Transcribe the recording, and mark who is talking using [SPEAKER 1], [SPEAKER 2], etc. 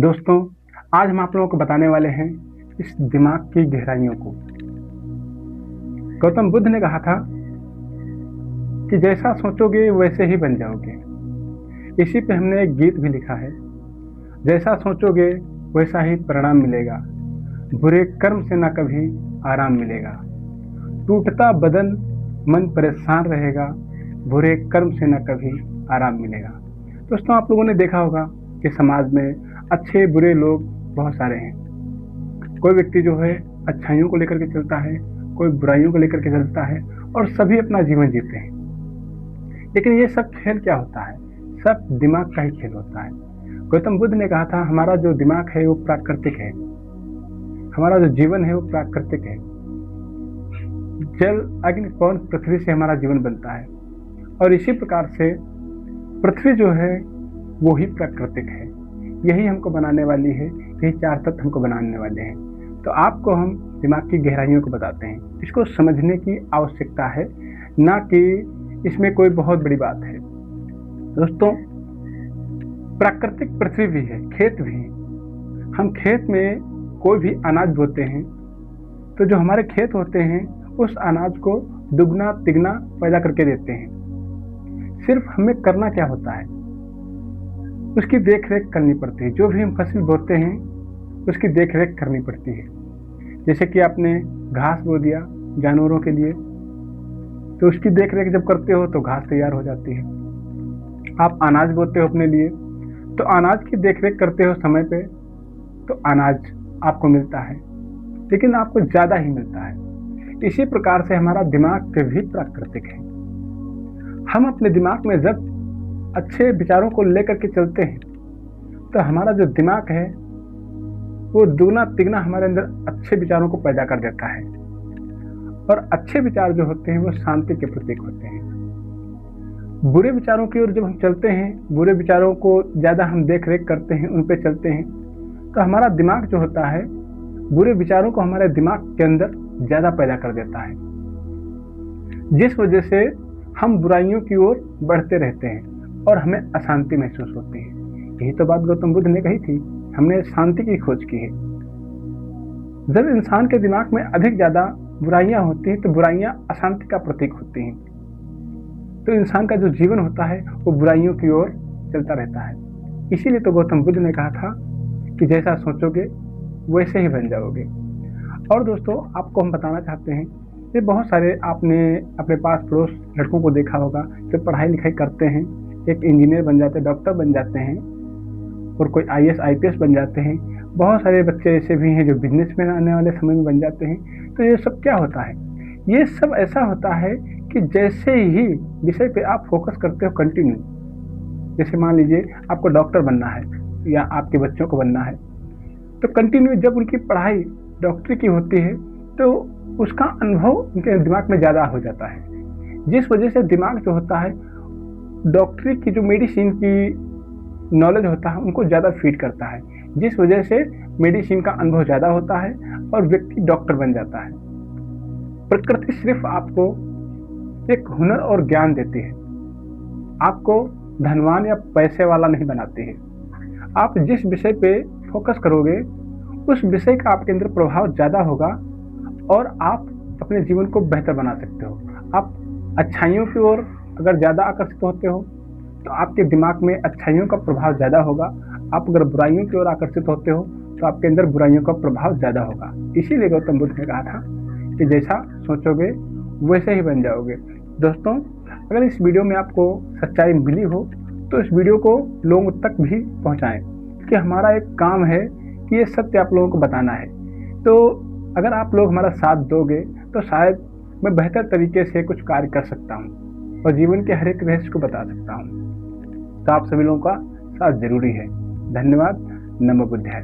[SPEAKER 1] दोस्तों, आज हम आप लोगों को बताने वाले हैं इस दिमाग की गहराइयों को। गौतम बुद्ध ने कहा था कि जैसा सोचोगे वैसे ही बन जाओगे। इसी पे हमने एक गीत भी लिखा है, जैसा सोचोगे वैसा ही परिणाम मिलेगा, बुरे कर्म से न कभी आराम मिलेगा। टूटता बदन मन परेशान रहेगा, बुरे कर्म से न कभी आराम मिलेगा। दोस्तों, आप लोगों ने देखा होगा कि समाज में अच्छे बुरे लोग बहुत सारे हैं। कोई व्यक्ति जो है अच्छाइयों को लेकर के चलता है, कोई बुराइयों को लेकर के चलता है और सभी अपना जीवन जीते हैं। लेकिन ये सब खेल क्या होता है? सब दिमाग का ही खेल होता है। गौतम बुद्ध ने कहा था, हमारा जो दिमाग है वो प्राकृतिक है, हमारा जो जीवन है वो प्राकृतिक है। जल, अग्नि, पवन, पृथ्वी से हमारा जीवन बनता है और इसी प्रकार से पृथ्वी जो है वो ही प्राकृतिक है। यही हमको बनाने वाली है, यही चार तत्व हमको बनाने वाले हैं। तो आपको हम दिमाग की गहराइयों को बताते हैं। इसको समझने की आवश्यकता है, ना कि इसमें कोई बहुत बड़ी बात है। दोस्तों, प्राकृतिक पृथ्वी भी है, खेत भी है। हम खेत में कोई भी अनाज बोते हैं तो जो हमारे खेत होते हैं उस अनाज को दुगना तिगना पैदा करके देते हैं। सिर्फ हमें करना क्या होता है, उसकी देख रेख करनी पड़ती है। जो भी हम फसल बोते हैं उसकी देख रेख करनी पड़ती है। जैसे कि आपने घास बो दिया जानवरों के लिए, तो उसकी देख रेख जब करते हो तो घास तैयार हो जाती है। आप अनाज बोते हो अपने लिए, तो अनाज की देख रेख करते हो समय पे, तो अनाज आपको मिलता है, लेकिन आपको ज़्यादा ही मिलता है। इसी प्रकार से हमारा दिमाग भी प्राकृतिक है। हम अपने दिमाग में जब अच्छे विचारों को लेकर के चलते हैं तो हमारा जो दिमाग है वो दुगना तिगना हमारे अंदर अच्छे विचारों को पैदा कर देता है। और अच्छे विचार जो होते हैं वो शांति के प्रतीक होते हैं। बुरे विचारों की ओर जब हम चलते हैं, बुरे विचारों को ज़्यादा हम देख रेख करते हैं, उन पे चलते हैं, तो हमारा दिमाग जो होता है बुरे विचारों को हमारे दिमाग के अंदर ज़्यादा पैदा कर देता है, जिस वजह से हम बुराइयों की ओर बढ़ते रहते हैं और हमें अशांति महसूस होती है। यही तो बात गौतम बुद्ध ने कही थी, हमने शांति की खोज की है। जब इंसान के दिमाग में अधिक ज़्यादा बुराइयां होती हैं तो बुराइयां अशांति का प्रतीक होती हैं। तो इंसान का जो जीवन होता है वो बुराइयों की ओर चलता रहता है। इसीलिए तो गौतम बुद्ध ने कहा था कि जैसा सोचोगे वैसे ही बन जाओगे। और दोस्तों, आपको हम बताना चाहते हैं, ये बहुत सारे आपने अपने पास पड़ोस लड़कों को देखा होगा जो पढ़ाई लिखाई करते हैं, एक इंजीनियर बन जाते हैं, डॉक्टर बन जाते हैं और कोई IAS IPS बन जाते हैं। बहुत सारे बच्चे ऐसे भी हैं जो बिजनेसमैन आने वाले समय में बन जाते हैं। तो ये सब क्या होता है? ये सब ऐसा होता है कि जैसे ही विषय पे आप फोकस करते हो कंटिन्यू, जैसे मान लीजिए आपको डॉक्टर बनना है या आपके बच्चों को बनना है, तो कंटिन्यू जब उनकी पढ़ाई डॉक्टरी की होती है तो उसका अनुभव उनके दिमाग में ज़्यादा हो जाता है, जिस वजह से दिमाग जो होता है डॉक्टरी की जो मेडिसिन की नॉलेज होता है उनको ज़्यादा फीड करता है, जिस वजह से मेडिसिन का अनुभव ज़्यादा होता है और व्यक्ति डॉक्टर बन जाता है। प्रकृति सिर्फ आपको एक हुनर और ज्ञान देती है, आपको धनवान या पैसे वाला नहीं बनाती है। आप जिस विषय पे फोकस करोगे उस विषय का आपके अंदर प्रभाव ज़्यादा होगा और आप अपने जीवन को बेहतर बना सकते हो। आप अच्छाइयों की ओर अगर ज़्यादा आकर्षित होते हो तो आपके दिमाग में अच्छाइयों का प्रभाव ज़्यादा होगा। आप अगर बुराइयों की ओर आकर्षित होते हो तो आपके अंदर बुराइयों का प्रभाव ज़्यादा होगा। इसीलिए गौतम बुद्ध ने कहा था कि जैसा सोचोगे वैसे ही बन जाओगे। दोस्तों, अगर इस वीडियो में आपको सच्चाई मिली हो तो इस वीडियो को लोगों तक भी पहुँचाएँ, क्योंकि हमारा एक काम है कि ये सत्य आप लोगों को बताना है। तो अगर आप लोग हमारा साथ दोगे तो शायद मैं बेहतर तरीके से कुछ कार्य कर सकता हूँ और जीवन के हर एक रहस्य को बता सकता हूँ। तो आप सभी लोगों का साथ जरूरी है। धन्यवाद। नमो बुद्धाय।